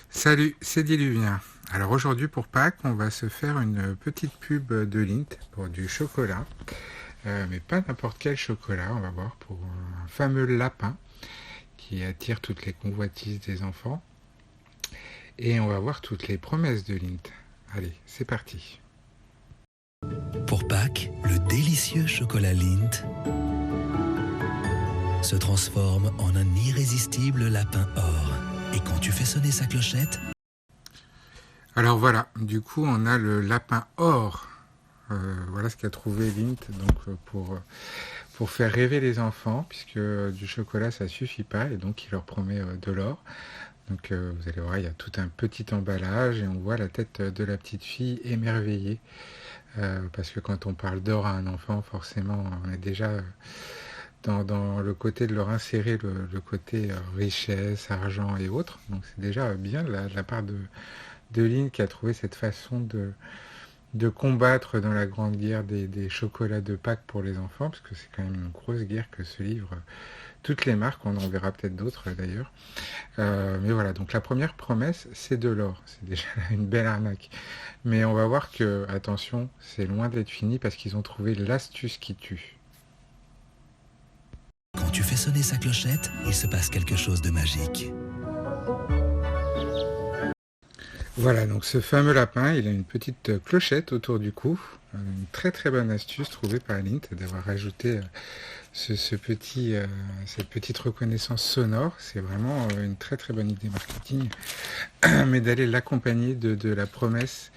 Salut, c'est Diluvien. Alors aujourd'hui pour Pâques, on va se faire une petite pub de Lindt pour du chocolat. Mais pas n'importe quel chocolat, on va voir, pour un fameux lapin qui attire toutes les convoitises des enfants. Et on va voir toutes les promesses de Lindt. Allez, c'est parti. Pour Pâques, le délicieux chocolat Lindt se transforme en un irrésistible lapin or. Et quand tu fais sonner sa clochette... Alors voilà, du coup on a le lapin or. Voilà ce qu'a trouvé Lindt donc, pour faire rêver les enfants, puisque du chocolat ça suffit pas, et donc il leur promet de l'or. Donc vous allez voir, il y a tout un petit emballage et on voit la tête de la petite fille émerveillée. Parce que quand on parle d'or à un enfant, forcément on est déjà dans le côté de leur insérer le côté richesse, argent et autres. Donc c'est déjà bien de la part de Lindt qui a trouvé cette façon de combattre dans la grande guerre des chocolats de Pâques pour les enfants, parce que c'est quand même une grosse guerre que se livrent toutes les marques. On en verra peut-être d'autres d'ailleurs. Mais voilà, donc la première promesse, c'est de l'or. C'est déjà une belle arnaque. Mais on va voir que, attention, c'est loin d'être fini parce qu'ils ont trouvé l'astuce qui tue. Quand tu fais sonner sa clochette, il se passe quelque chose de magique. Voilà, donc ce fameux lapin, il a une petite clochette autour du cou. Une très très bonne astuce trouvée par Lindt d'avoir rajouté cette petite reconnaissance sonore. C'est vraiment une très très bonne idée marketing, mais d'aller l'accompagner de la promesse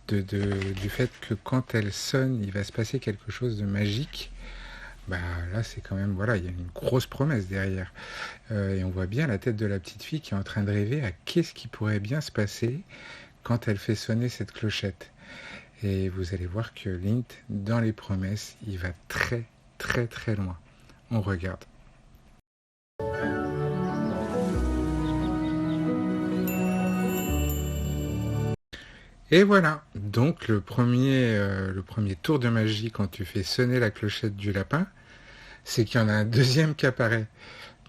du fait que quand elle sonne, il va se passer quelque chose de magique. Bah là c'est quand même, voilà, il y a une grosse promesse derrière. Et on voit bien la tête de la petite fille qui est en train de rêver à qu'est-ce qui pourrait bien se passer quand elle fait sonner cette clochette. Et vous allez voir que Lindt, dans les promesses, il va très très très loin. On regarde. Et voilà, donc le premier tour de magie quand tu fais sonner la clochette du lapin, c'est qu'il y en a un deuxième qui apparaît.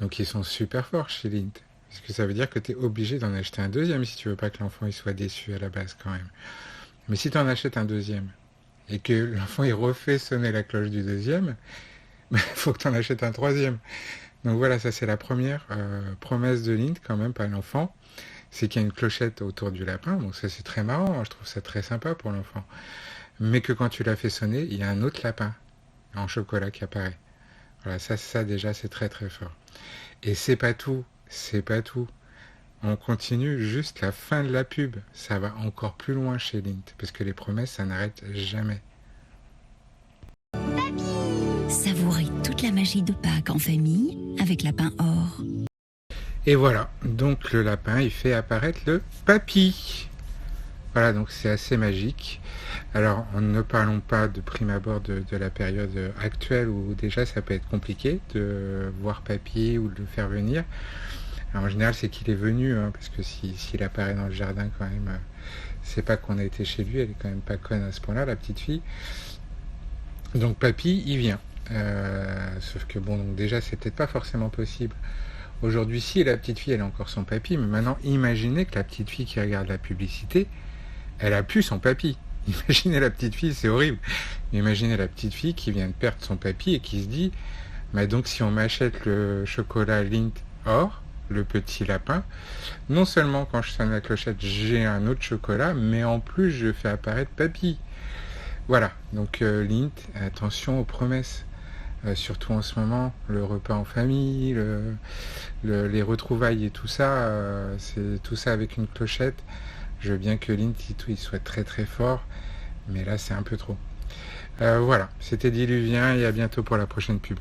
Donc ils sont super forts chez Lindt. Parce que ça veut dire que tu es obligé d'en acheter un deuxième si tu veux pas que l'enfant il soit déçu à la base quand même. Mais si tu en achètes un deuxième et que l'enfant il refait sonner la cloche du deuxième, il faut que tu en achètes un troisième. Donc voilà, ça c'est la première promesse de Lindt quand même, pas l'enfant. C'est qu'il y a une clochette autour du lapin, donc ça c'est très marrant, je trouve ça très sympa pour l'enfant. Mais que quand tu l'as fait sonner, il y a un autre lapin en chocolat qui apparaît. Voilà, ça déjà c'est très très fort. Et c'est pas tout, c'est pas tout. On continue juste la fin de la pub, ça va encore plus loin chez Lindt, parce que les promesses ça n'arrête jamais. Savourez toute la magie de Pâques en famille avec Lapin Or. Et voilà, donc le lapin il fait apparaître le papy. Voilà, donc c'est assez magique. Alors, ne parlons pas de prime abord de la période actuelle où déjà ça peut être compliqué de voir papy ou de le faire venir. Alors, en général, c'est qu'il est venu, hein, parce que s'il apparaît dans le jardin quand même, c'est pas qu'on a été chez lui, elle est quand même pas conne à ce point-là, la petite fille. Donc papy, il vient. Sauf que bon, donc déjà, c'est peut-être pas forcément possible. Aujourd'hui, si la petite fille, elle a encore son papy, mais maintenant, imaginez que la petite fille qui regarde la publicité, elle a plus son papy. Imaginez la petite fille, c'est horrible. Imaginez la petite fille qui vient de perdre son papy et qui se dit, bah donc si on m'achète le chocolat Lindt Or, le petit lapin, non seulement quand je sonne la clochette, j'ai un autre chocolat, mais en plus je fais apparaître papy. Voilà, donc Lindt, attention aux promesses. Surtout en ce moment, le repas en famille, les retrouvailles et tout ça, c'est tout ça avec une clochette. Je veux bien que Lindt il soit très très fort, mais là c'est un peu trop. Voilà, c'était Diluvien et à bientôt pour la prochaine pub.